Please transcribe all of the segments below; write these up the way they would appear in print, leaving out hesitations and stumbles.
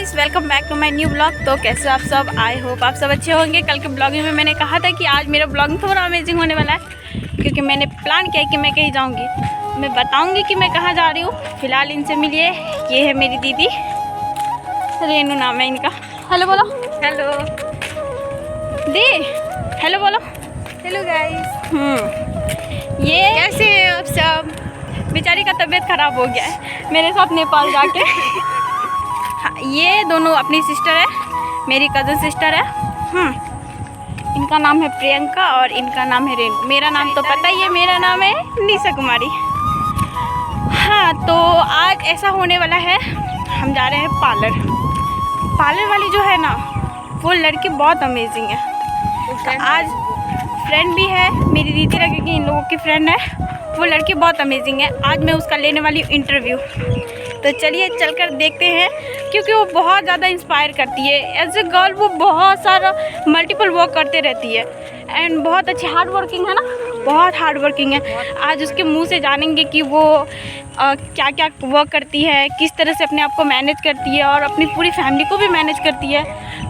Guys, welcome back to my new blog. तो कैसे आप सब? आई होप आप सब अच्छे होंगे। कल के ब्लॉगिंग में मैंने कहा था कि आज मेरा ब्लॉगिंग थोड़ा अमेजिंग होने वाला है, क्योंकि मैंने प्लान किया कि मैं कहीं जाऊंगी। मैं बताऊंगी कि मैं कहाँ जा रही हूँ। फिलहाल इनसे मिलिए, ये है मेरी दीदी, रेनू नाम है इनका। हेलो बोलो। हेलो दी, हेलो बोलो। हेलो गाइस, ये कैसे हैं आप सब? बेचारी का तबीयत खराब हो गया है मेरे साथ नेपाल जाके। हाँ, ये दोनों अपनी सिस्टर है, मेरी कज़न सिस्टर है। इनका नाम है प्रियंका और इनका नाम है रेनू। मेरा नाम तो पता ही है, मेरा नाम है निशा कुमारी। हाँ, तो आज ऐसा होने वाला है, हम जा रहे हैं पार्लर। पार्लर वाली जो है ना, वो लड़की बहुत अमेजिंग है। तो आज फ्रेंड भी है, मेरी दीदी लगेगी, इन लोगों की फ्रेंड है। वो लड़की बहुत अमेजिंग है। आज मैं उसका लेने वाली हूँ इंटरव्यू। तो चलिए चलकर देखते हैं, क्योंकि वो बहुत ज़्यादा इंस्पायर करती है। एज ए गर्ल वो बहुत सारा मल्टीपल वर्क करते रहती है एंड बहुत अच्छी हार्ड वर्किंग है ना, बहुत हार्ड वर्किंग है। आज उसके मुंह से जानेंगे कि वो क्या क्या वर्क करती है, किस तरह से अपने आप को मैनेज करती है और अपनी पूरी फैमिली को भी मैनेज करती है।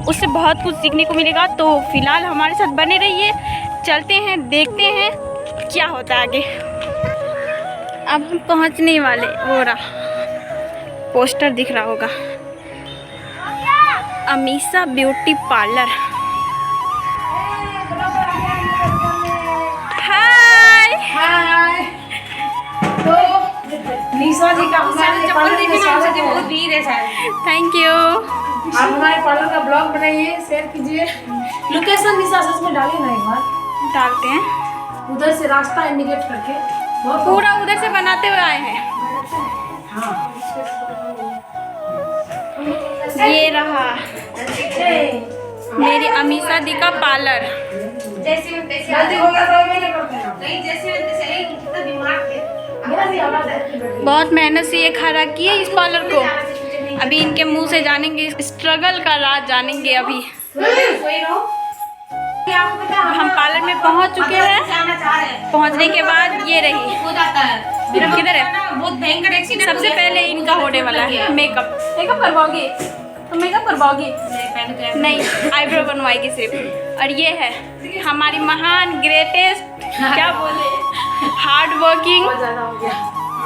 उससे बहुत कुछ सीखने को मिलेगा। तो फिलहाल हमारे साथ बने रहिए, चलते हैं, देखते हैं क्या होता है आगे। अब हम पहुंचने वाले, हो रहा पोस्टर दिख रहा होगा, अमीषा ब्यूटी पार्लर। हाय हाय। तो निशा जी का हमारे पार्लर में स्वागत है। बहुत भीड़ है शायद। Thank you. आप हमारे पार्लर का ब्लॉग बनाइए, शेयर कीजिए। लोकेशन निशा सच में डालिए ना, एक बार डालते हैं, उधर से रास्ता इंडिकेट करके। पूरा उधर से बनाते हुए आए हैं। हाँ, ये रहा मेरी अमीषा दी का पार्लर। गलती हो गया तो मैं नहीं करते ना। नहीं, जैसे कितना दिमाग है। बहुत मेहनत से ये खड़ा की है इस पार्लर को। अभी इनके मुंह से जानेंगे, स्ट्रगल का राज जानेंगे। अभी हम पार्लर में पहुंच चुके हैं। पहुंचने के बाद ये रही, हो जाता है किधर है? बहुत भयंकर एक्सीडेंट। सबसे पहले इनका होने वाला है मेकअप। मेकअप करवाओगे तो मेकअप करवाओगे? नहीं, आईब्रो बनवाएगी सिर्फ। और ये है हमारी महान, ग्रेटेस्ट, क्या बोले, हार्ड वर्किंग।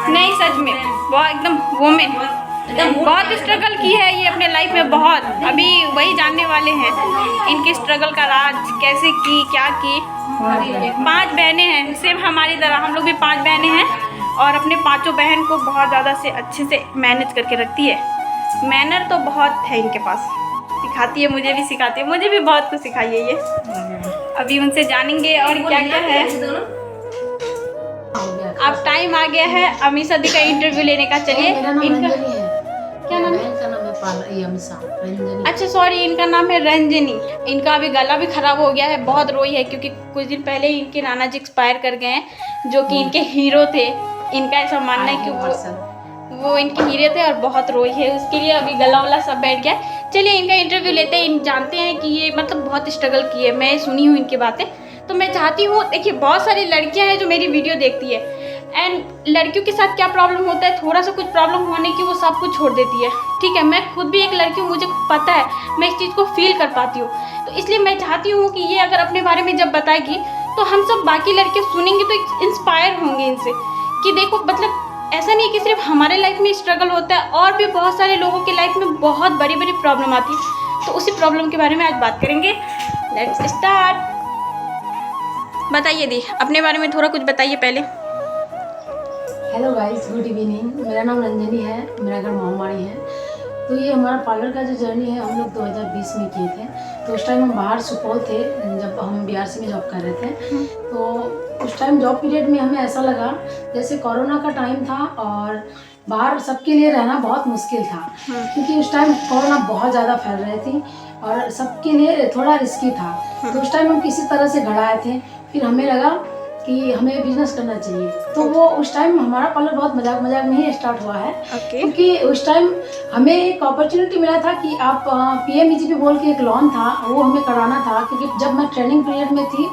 नहीं सच में बहुत एकदम वुमेन, बहुत स्ट्रगल की है ये अपने लाइफ में बहुत। अभी वही जानने वाले हैं इनकी स्ट्रगल का राज, कैसे की, क्या की। 5 बहनें हैं, सेम हमारी तरह। हम लोग भी 5 बहनें हैं और अपने 5 बहन को बहुत ज़्यादा से अच्छे से मैनेज करके रखती है। मैनर तो बहुत है इनके पास, सिखाती है, मुझे भी सिखाती है, मुझे भी बहुत कुछ सिखाई है ये। अभी उनसे जानेंगे और क्या क्या है। अब टाइम आ गया है अमीषा दी का इंटरव्यू लेने का। चलिए, इनका क्या नाम है? अच्छा सॉरी, इनका नाम है रंजनी। इनका अभी गला भी खराब हो गया है, बहुत रोई है, क्योंकि कुछ दिन पहले ही इनके नाना जी एक्सपायर कर गए हैं, जो कि इनके हीरो थे। इनका ऐसा मानना है कि वो इनके हीरे थे और बहुत रोई है, उसके लिए अभी गला वाला सब बैठ गया। चलिए इनका इंटरव्यू लेते हैं। जानते हैं कि ये मतलब बहुत स्ट्रगल की है, मैं सुनी हूँ इनकी बातें। तो मैं चाहती हूँ, देखिए बहुत सारी लड़कियाँ हैं जो मेरी वीडियो देखती है एंड लड़कियों के साथ क्या प्रॉब्लम होता है, थोड़ा सा कुछ प्रॉब्लम होने की वो सब कुछ छोड़ देती है। ठीक है, मैं खुद भी एक लड़की हूँ, मुझे पता है, मैं इस चीज़ को फील कर पाती हूँ। तो इसलिए मैं चाहती हूँ कि ये अगर अपने बारे में जब बताएगी तो हम सब बाकी लड़के सुनेंगे तो इंस्पायर होंगे इनसे, कि देखो मतलब ऐसा नहीं कि सिर्फ हमारे लाइफ में स्ट्रगल होता है, और भी बहुत सारे लोगों के लाइफ में बहुत बड़ी बड़ी प्रॉब्लम आती है। तो उसी प्रॉब्लम के बारे में आज बात करेंगे। Let's start. बताइए दी, अपने बारे में थोड़ा कुछ बताइए पहले। Hello guys, good evening. मेरा नाम रंजनी है, मेरा घर मोहमाड़ी है। तो ये हमारा पार्लर का जो जर्नी है, हम लोग 2020 में किए थे। तो उस टाइम हम बाहर सुपौल थे, जब हम बीआरसी में जॉब कर रहे थे। तो उस टाइम जॉब पीरियड में हमें ऐसा लगा जैसे कोरोना का टाइम था और बाहर सबके लिए रहना बहुत मुश्किल था, क्योंकि उस टाइम कोरोना बहुत ज़्यादा फैल रही थी और सबके लिए थोड़ा रिस्की था। तो उस टाइम हम किसी तरह से घर आए थे। फिर हमें लगा कि हमें बिजनेस करना चाहिए। तो वो उस टाइम हमारा पार्लर बहुत मजाक मजाक में ही स्टार्ट हुआ है। क्योंकि उस टाइम हमें एक अपॉर्चुनिटी मिला था कि आप PMEGP बोल के एक लोन था, वो हमें कराना था। क्योंकि जब मैं ट्रेनिंग पीरियड में थी,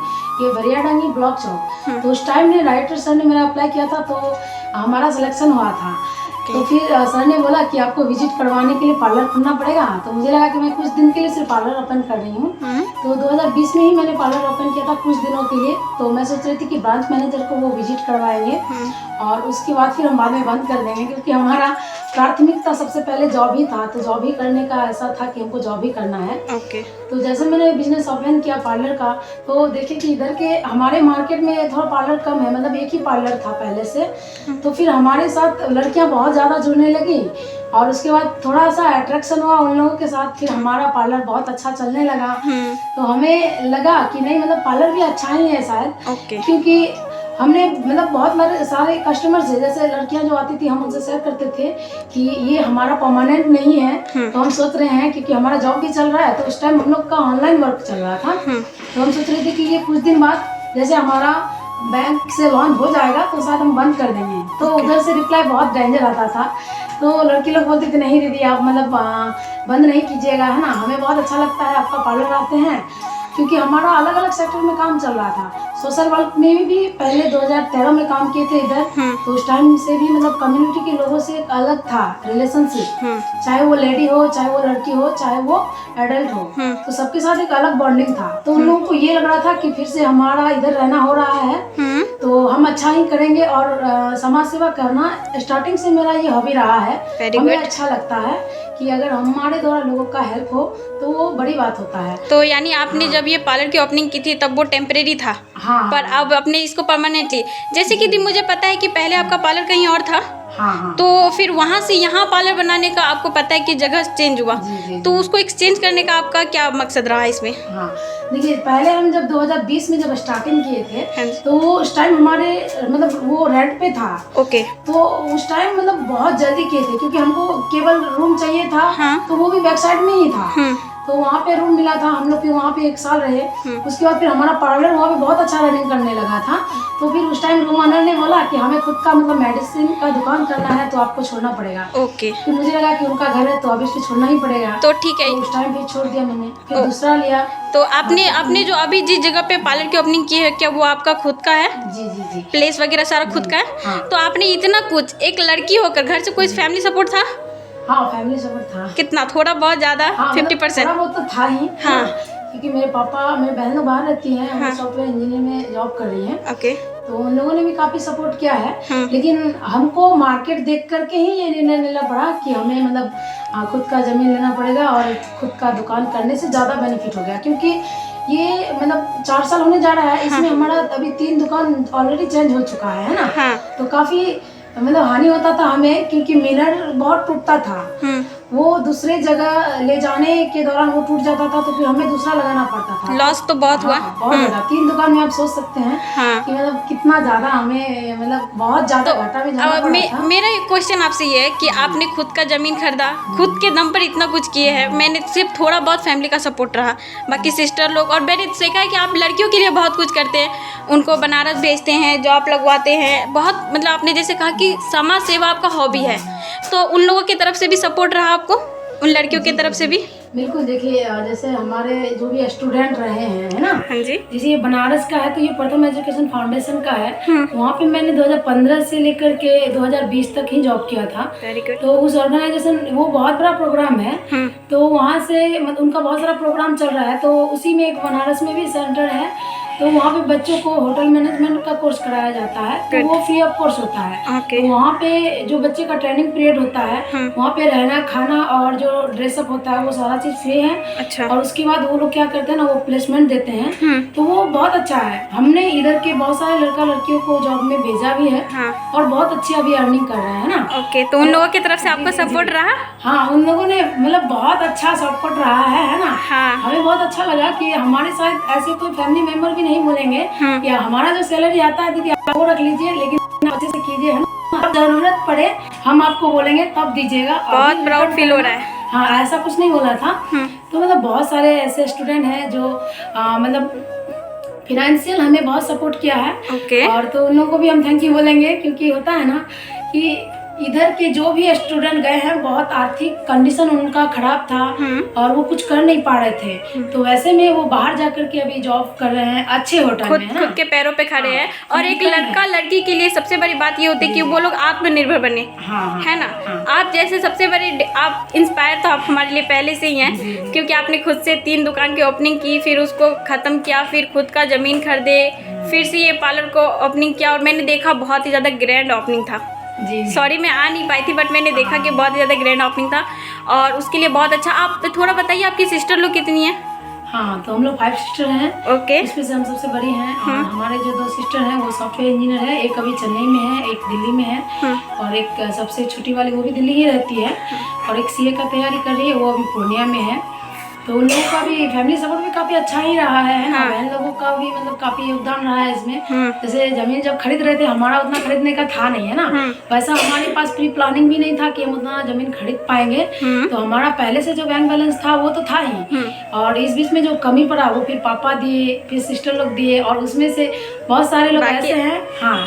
ये बरियाडांगी ब्लॉक चौक, तो उस टाइम ने डायरेक्टर सर ने मेरा अप्लाई किया था, तो हमारा सिलेक्शन हुआ था। तो फिर सर ने बोला कि आपको विजिट करवाने के लिए पार्लर खुलना पड़ेगा। तो मुझे लगा कि मैं कुछ दिन के लिए सिर्फ पार्लर ओपन कर रही हूँ। तो 2020 में ही मैंने पार्लर ओपन किया था कुछ दिनों के लिए। तो मैं सोच रही थी कि ब्रांच मैनेजर को वो विजिट करवाएंगे और उसके बाद फिर हम बाद में बंद कर देंगे, क्योंकि हमारा प्राथमिकता सबसे पहले जॉब ही था। तो जॉब ही करने का ऐसा था कि हमको जॉब ही करना है। तो जैसे मैंने बिजनेस ओपन किया पार्लर का, तो देखिए कि इधर के हमारे मार्केट में थोड़ा पार्लर कम है, मतलब एक ही पार्लर था पहले से। तो फिर हमारे साथ लड़कियां बहुत ज़्यादा जुड़ने लगी और उसके बाद थोड़ा सा अट्रैक्शन हुआ उन लोगों के साथ। फिर हमारा पार्लर बहुत अच्छा चलने लगा। तो हमें लगा कि नहीं, मतलब पार्लर भी अच्छा ही है शायद, क्योंकि हमने मतलब बहुत सारे कस्टमर से, जैसे लड़कियां जो आती थी हम उनसे शेयर करते थे कि ये हमारा परमानेंट नहीं है, तो हम सोच रहे हैं क्योंकि हमारा जॉब भी चल रहा है। तो उस टाइम हम लोग का ऑनलाइन वर्क चल रहा था। तो हम सोच रहे थे कि ये कुछ दिन बाद जैसे हमारा बैंक से लॉन्च हो जाएगा तो शायद हम बंद कर देंगे। तो उधर से रिप्लाई बहुत डेंजर आता था। तो लड़की लोग बोलते थे नहीं दीदी आप मतलब बंद नहीं कीजिएगा, है ना, हमें बहुत अच्छा लगता है आपका पार्लर आते हैं, क्योंकि हमारा अलग अलग सेक्टर में काम चल रहा था। सोशल वर्क में भी पहले 2013 में काम किए थे इधर। तो उस टाइम से भी मतलब कम्युनिटी के लोगों से एक अलग था रिलेशनशिप, चाहे वो लेडी हो, चाहे वो लड़की हो, चाहे वो एडल्ट हो, तो सबके साथ एक अलग बॉन्डिंग था। तो उन लोगों को ये लग रहा था कि फिर से हमारा इधर रहना हो रहा है तो हम अच्छा ही करेंगे। और समाज सेवा करना स्टार्टिंग से मेरा ये हॉबी रहा है। हमें अच्छा लगता है कि अगर हमारे द्वारा लोगों का हेल्प हो तो वो बड़ी बात होता है। तो यानी आपने जब ये पार्लर की ओपनिंग की थी तब वो टेम्परेरी था, पर अब अपने इसको परमानेंटली, जैसे कि दी मुझे पता है कि पहले आपका पार्लर कहीं और था। तो फिर वहाँ से यहाँ पार्लर बनाने का आपको पता है कि जगह चेंज हुआ। तो उसको एक्सचेंज करने का आपका क्या मकसद रहा इसमें? देखिए पहले हम जब 2020 में जब स्टार्टिंग किए थे तो उस टाइम हमारे मतलब वो रेंट पे था। तो उस टाइम मतलब बहुत जल्दी किए थे, क्योंकि हमको केवल रूम चाहिए था। तो वो भी बैक साइड में ही था। तो वहाँ पे रूम मिला था, हम लोग फिर वहाँ पे 1 साल रहे। उसके बाद फिर हमारा पार्लर वहाँ पे बहुत अच्छा रनिंग करने लगा था। तो फिर उस टाइम रूम ऑनर ने बोला कि हमें खुद का मतलब मेडिसिन का दुकान करना है, तो आपको छोड़ना पड़ेगा। फिर मुझे लगा कि उनका घर है तो अब इसको छोड़ना ही पड़ेगा। तो ठीक है, तो उस टाइम फिर छोड़ दिया मैंने, फिर दूसरा लिया। तो आपने जो अभी जिस जगह पे पार्लर की ओपनिंग की है, क्या वो आपका खुद का है? जी। प्लेस वगैरह सारा खुद का है? तो आपने इतना कुछ, एक लड़की होकर घर से कोई फैमिली सपोर्ट था? हाँ, फैमिली सपोर्ट था। कितना? थोड़ा बहुत ज्यादा? 50%? थोड़ा बहुत तो था ही। क्योंकि मेरे पापा, मेरी बहन लोग बाहर रहती हैं, सॉफ्टवेयर इंजीनियर में जॉब कर रही हैं। तो उन लोगों ने भी काफी सपोर्ट किया है। लेकिन हमको मार्केट देख करके ही ये निर्णय लेना पड़ा कि हमें मतलब खुद का जमीन लेना पड़ेगा और खुद का दुकान करने से ज्यादा बेनिफिट हो गया, क्योंकि ये मतलब 4 साल होने जा रहा है। इसमें हमारा अभी 3 दुकान ऑलरेडी चेंज हो चुका है ना। तो काफी मतलब हानि होता था हमें, क्योंकि मिरर बहुत टूटता था। वो दूसरे जगह ले जाने के दौरान वो टूट जाता था, तो फिर हमें दूसरा लगाना पड़ता था। लॉस तो बहुत हुआ। बहुत ज्यादा। 3 दुकान में आप सोच सकते हैं कि मतलब कितना ज्यादा हमें मतलब बहुत ज्यादा घाटा में जाना पड़ा था। मेरा एक क्वेश्चन आपसे ये है कि आपने खुद का जमीन खरीदा, खुद के दम पर इतना कुछ किए हैं। मैंने सिर्फ थोड़ा बहुत फैमिली का सपोर्ट रहा, बाकी सिस्टर लोग, और मैंने देखा है कि आप लड़कियों के लिए बहुत कुछ करते हैं, उनको बनारस भेजते हैं, जॉब लगवाते हैं, बहुत मतलब आपने जैसे कहा कि समाज सेवा आपका हॉबी है, तो उन लोगों की तरफ से भी सपोर्ट रहा आपको, उन लड़कियों की तरफ से भी? बिल्कुल। देखिए जैसे हमारे जो भी स्टूडेंट रहे हैं, है ना, जैसे ये बनारस का है तो ये प्रथम एजुकेशन फाउंडेशन का है। वहाँ पे मैंने 2015 से लेकर के 2020 तक ही जॉब किया था। तो उस ऑर्गेनाइजेशन, वो बहुत बड़ा प्रोग्राम है। तो वहाँ से मतलब उनका बहुत सारा प्रोग्राम चल रहा है। तो उसी में एक बनारस में भी सेंटर है। तो वहाँ पे बच्चों को होटल मैनेजमेंट का कोर्स कराया जाता है। तो वो फ्री ऑफ कोर्स होता है। तो वहाँ पे जो बच्चे का ट्रेनिंग पीरियड होता है, वहाँ पे रहना, खाना और जो ड्रेसअप होता है वो सारा चीज फ्री है। और उसके बाद वो लोग क्या करते हैं ना, वो प्लेसमेंट देते हैं। तो वो बहुत अच्छा है। हमने इधर के बहुत सारे लड़का लड़कियों को जॉब में भेजा भी है। और बहुत अच्छी अभी अर्निंग कर रहे हैं ना। तो उन लोगों की तरफ से आपको सपोर्ट रहा? हाँ, उन लोगों ने मतलब बहुत अच्छा सपोर्ट रहा है ना। हमें बहुत अच्छा लगा कि हमारे साथ ऐसे कोई फैमिली मेंबर भी नहीं बोलेंगे कि हमारा जो सैलरी आता है दीदी आप वो रख लीजिए, लेकिन अच्छे से कीजिए, है ना, जरूरत पड़े हम आपको बोलेंगे तब दीजिएगा। बहुत प्राउड फील हो रहा है। हाँ, ऐसा कुछ नहीं बोला था। तो मतलब बहुत सारे ऐसे स्टूडेंट हैं जो मतलब फिनेंशियल हमें बहुत सपोर्ट किया है। और तो उन लोगों को भी हम थैंक यू बोलेंगे, क्योंकि होता है ना कि इधर के जो भी स्टूडेंट गए हैं बहुत आर्थिक कंडीशन उनका खराब था और वो कुछ कर नहीं पा रहे थे, तो वैसे में वो बाहर जाकर के अभी जॉब कर रहे हैं अच्छे होटल में, खुद के पैरों पे खड़े हैं। और एक लड़का लड़की के लिए सबसे बड़ी बात ये होती है कि वो लोग आत्मनिर्भर बने, है ना। आप जैसे सबसे बड़ी आप इंस्पायर तो आप हमारे लिए पहले से ही हैं, क्योंकि आपने खुद से 3 दुकान की ओपनिंग की, फिर उसको ख़त्म किया, फिर खुद का ज़मीन खरीदे, फिर से ये पार्लर को ओपनिंग किया। और मैंने देखा बहुत ही ज़्यादा ग्रैंड ओपनिंग था। जी सॉरी मैं आ नहीं पाई थी, बट मैंने देखा कि बहुत ही ज़्यादा ग्रैंड ओपनिंग था और उसके लिए बहुत अच्छा। आप थोड़ा बताइए आपकी सिस्टर लोग कितनी है? हाँ, तो हम लोग 5 सिस्टर हैं। ओके। इसमें से हम सबसे बड़ी हैं और हमारे जो 2 सिस्टर हैं वो सॉफ्टवेयर इंजीनियर है, एक अभी चेन्नई में है, एक दिल्ली में है और एक सबसे छोटी वाली वो भी दिल्ली ही रहती है और एक सीए का तैयारी कर रही है, वो अभी पूर्णिया में है। तो उन लोगों का भी फैमिली सपोर्ट भी काफ़ी अच्छा ही रहा है ना। बहन लोगों का भी मतलब काफ़ी योगदान रहा है इसमें। जैसे ज़मीन जब खरीद रहे थे हमारा उतना खरीदने का था नहीं, है ना। वैसा हमारे पास प्री प्लानिंग भी नहीं था कि हम उतना ज़मीन खरीद पाएंगे। तो हमारा पहले से जो बैंक बैलेंस था वो तो था ही, और इस बीच में जो कमी पड़ा वो फिर पापा दिए, फिर सिस्टर लोग दिए, और उसमें से बहुत सारे लोग ऐसे हैं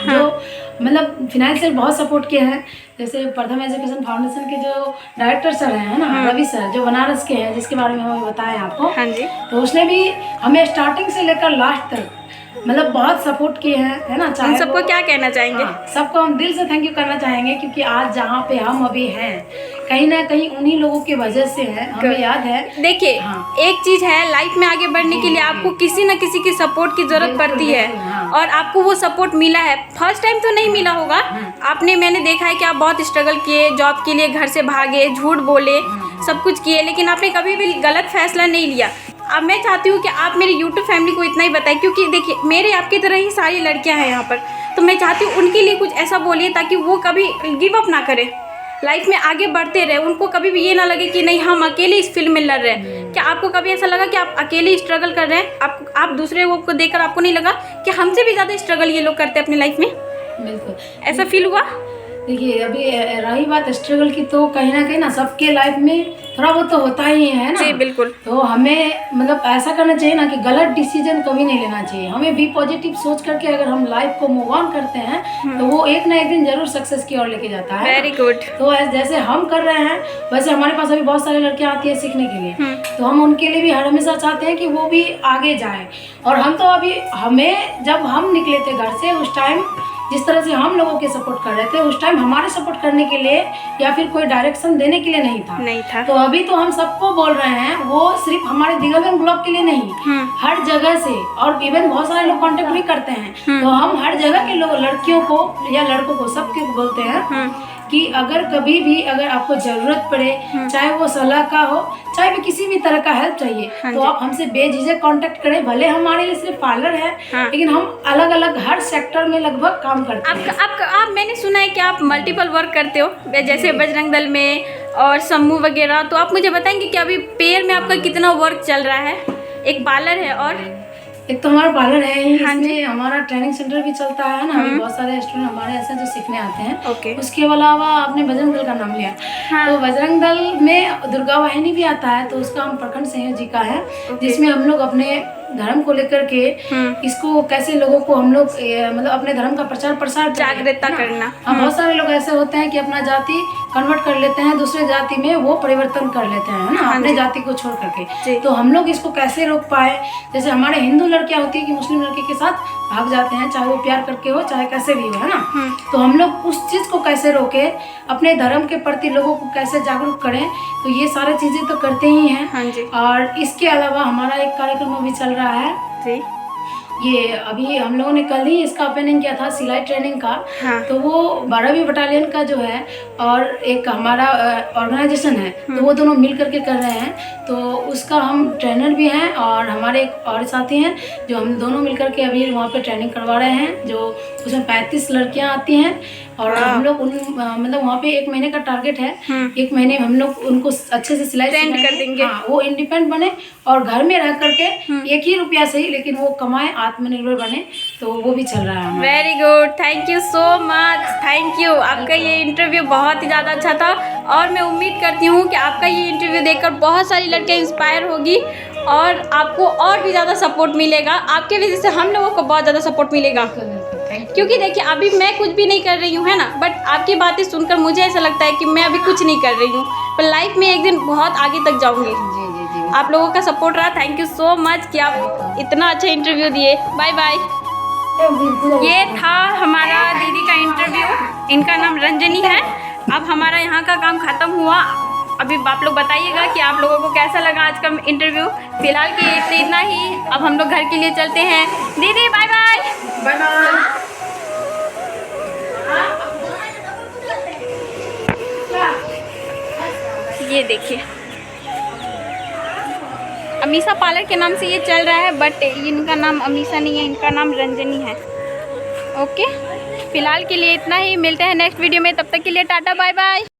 जो मतलब फिनेंशियल बहुत सपोर्ट किए हैं। जैसे प्रथम एजुकेशन फाउंडेशन के जो डायरेक्टर सर हैं ना, रवि सर, जो बनारस के हैं, जिसके बारे में हमें बताया आपको। हाँ जी। तो उसने भी हमें स्टार्टिंग से लेकर लास्ट तक मतलब बहुत सपोर्ट किए हैं, है ना। उन सबको क्या कहना चाहेंगे? सबको हम दिल से थैंक यू करना चाहेंगे, क्योंकि आज जहाँ पे हम अभी हैं कहीं ना कहीं उन्हीं लोगों की वजह से है। हमें याद है, देखिए एक चीज़ है, लाइफ में आगे बढ़ने के लिए आपको किसी न किसी की सपोर्ट की ज़रूरत पड़ती है और आपको वो सपोर्ट मिला है। फर्स्ट टाइम तो नहीं मिला होगा आपने, मैंने देखा है कि आप बहुत स्ट्रगल किए, जॉब के लिए घर से भागे, झूठ बोले, सब कुछ किए, लेकिन आपने कभी भी गलत फैसला नहीं लिया। अब मैं चाहती हूँ कि आप मेरी यूट्यूब फैमिली को इतना ही बताएं, क्योंकि देखिए मेरे आपकी तरह ही सारी लड़कियाँ हैं यहाँ पर, तो मैं चाहती हूँ उनके लिए कुछ ऐसा बोलिए ताकि वो कभी गिव अप ना करें, लाइफ में आगे बढ़ते रहे। उनको कभी भी ये ना लगे कि नहीं हम अकेले इस फील्ड में लड़ रहे हैं। क्या आपको कभी ऐसा लगा कि आप अकेले स्ट्रगल कर रहे हैं? आप दूसरे लोगों को देखकर आपको नहीं लगा कि हमसे भी ज़्यादा स्ट्रगल ये लोग करते हैं अपनी लाइफ में? बिल्कुल ऐसा फील हुआ? देखिए अभी रही बात स्ट्रगल की, तो कहीं ना सबके लाइफ में थोड़ा बहुत तो होता ही है ना। जी बिल्कुल। तो हमें मतलब ऐसा करना चाहिए ना कि गलत डिसीजन कभी नहीं लेना चाहिए। हमें भी पॉजिटिव सोच करके अगर हम लाइफ को मूव ऑन करते हैं तो वो एक ना एक दिन जरूर सक्सेस की ओर लेके जाता है। Very good. तो जैसे हम कर रहे हैं वैसे हमारे पास अभी बहुत सारी लड़कियां आती है सीखने के लिए, तो हम उनके लिए भी हर हमेशा चाहते हैं कि वो भी आगे जाए। और हम तो अभी हमें जब हम निकले थे घर से उस टाइम जिस तरह से हम लोगों के सपोर्ट कर रहे थे, उस टाइम हमारे सपोर्ट करने के लिए या फिर कोई डायरेक्शन देने के लिए नहीं था। तो अभी तो हम सबको बोल रहे हैं, वो सिर्फ हमारे दिगंबर ब्लॉक के लिए नहीं, हर जगह से, और इवन बहुत सारे लोग कांटेक्ट भी करते हैं। तो हम हर जगह के लोग, लड़कियों को या लड़कों को, सबके बोलते हैं कि अगर कभी भी अगर आपको जरूरत पड़े, चाहे वो सलाह का हो, चाहे भी किसी भी तरह का हेल्प चाहिए, तो आप हमसे बेझिझक कांटेक्ट करें। भले हमारे लिए सिर्फ पार्लर है, लेकिन हम अलग अलग हर सेक्टर में लगभग काम करते हैं। आप मैंने सुना है कि आप मल्टीपल वर्क करते हो, जैसे बजरंग दल में और समूह वगैरह, तो आप मुझे बताएंगे कि अभी पेयर में आपका कितना वर्क चल रहा है? एक पार्लर है और एक तो हमारा पार्लर है ही, इसमें हमारा ट्रेनिंग सेंटर भी चलता है ना। अभी बहुत सारे स्टूडेंट हमारे ऐसे जो सीखने आते हैं। उसके अलावा आपने बजरंग दल का नाम लिया, तो बजरंग दल में दुर्गा वाहिनी भी आता है, तो उसका हम प्रखंड संयोजी का है, जिसमें हम लोग अपने धर्म को लेकर के इसको कैसे लोगों को हम लोग मतलब अपने धर्म का प्रचार प्रसार, जागरूकता करना। बहुत सारे लोग ऐसे होते हैं कि अपना जाति कन्वर्ट कर लेते हैं, दूसरे जाति में वो परिवर्तन कर लेते हैं ना, अपने जाति को छोड़ करके। तो हम लोग इसको कैसे रोक पाए? जैसे हमारे हिंदू लड़कियां होती है कि मुस्लिम लड़के के साथ भाग जाते हैं, चाहे वो प्यार करके हो चाहे कैसे भी हो, है ना। तो हम लोग उस चीज को कैसे रोके, अपने धर्म के प्रति लोगों को कैसे जागरूक करें, तो ये सारी चीजें तो करते ही हैं। और इसके अलावा हमारा एक कार्यक्रम अभी चल रहा है, ये अभी हम लोगों ने कल ही इसका ओपनिंग किया था, सिलाई ट्रेनिंग का। तो वो 12वीं बटालियन का जो है और एक हमारा ऑर्गेनाइजेशन है, तो वो दोनों मिल करके कर रहे हैं। तो उसका हम ट्रेनर भी हैं और हमारे एक और साथी हैं जो हम दोनों मिल करके अभी वहाँ पे ट्रेनिंग करवा रहे हैं, जो उसमें 35 लड़कियाँ आती हैं। और हम लोग मतलब वहाँ पे 1 महीने का टारगेट है, 1 महीने में हम लोग उनको अच्छे से सिलाई कर देंगे। वो इंडिपेंडेंट बने और घर में रह करके 1 ही रुपया से ही, लेकिन वो कमाए, आत्मनिर्भर बने, तो वो भी चल रहा है। Very good, thank you so much, thank you. आपका ये इंटरव्यू बहुत ही ज़्यादा अच्छा था और मैं उम्मीद करती हूँ कि आपका ये इंटरव्यू देखकर बहुत सारी लड़कियाँ इंस्पायर होगी और आपको और भी ज़्यादा सपोर्ट मिलेगा। आपके वजह से हम लोगों को बहुत ज़्यादा सपोर्ट मिलेगा। क्योंकि देखिए अभी मैं कुछ भी नहीं कर रही हूँ, है ना, बट आपकी बातें सुनकर मुझे ऐसा लगता है कि मैं अभी कुछ नहीं कर रही हूँ, पर लाइफ में एक दिन बहुत आगे तक जाऊँगी। जी जी जी आप लोगों का सपोर्ट रहा, थैंक यू सो मच कि आप इतना अच्छा इंटरव्यू दिए। Bye bye. बिल्कुल। ये था हमारा दीदी का इंटरव्यू, इनका नाम रंजनी है। अब हमारा यहाँ का काम ख़त्म हुआ। अभी आप लोग बताइएगा कि आप लोगों को कैसा लगा आज का इंटरव्यू। फिलहाल के लिए इतना ही, अब हम लोग घर के लिए चलते हैं। दीदी बाय बाय। Bye bye. ये देखिए अमीषा पार्लर के नाम से ये चल रहा है, बट इनका नाम अमीषा नहीं है, इनका नाम रंजनी है। ओके, फिलहाल के लिए इतना ही, मिलते हैं नेक्स्ट वीडियो में, तब तक के लिए टाटा बाय बाय।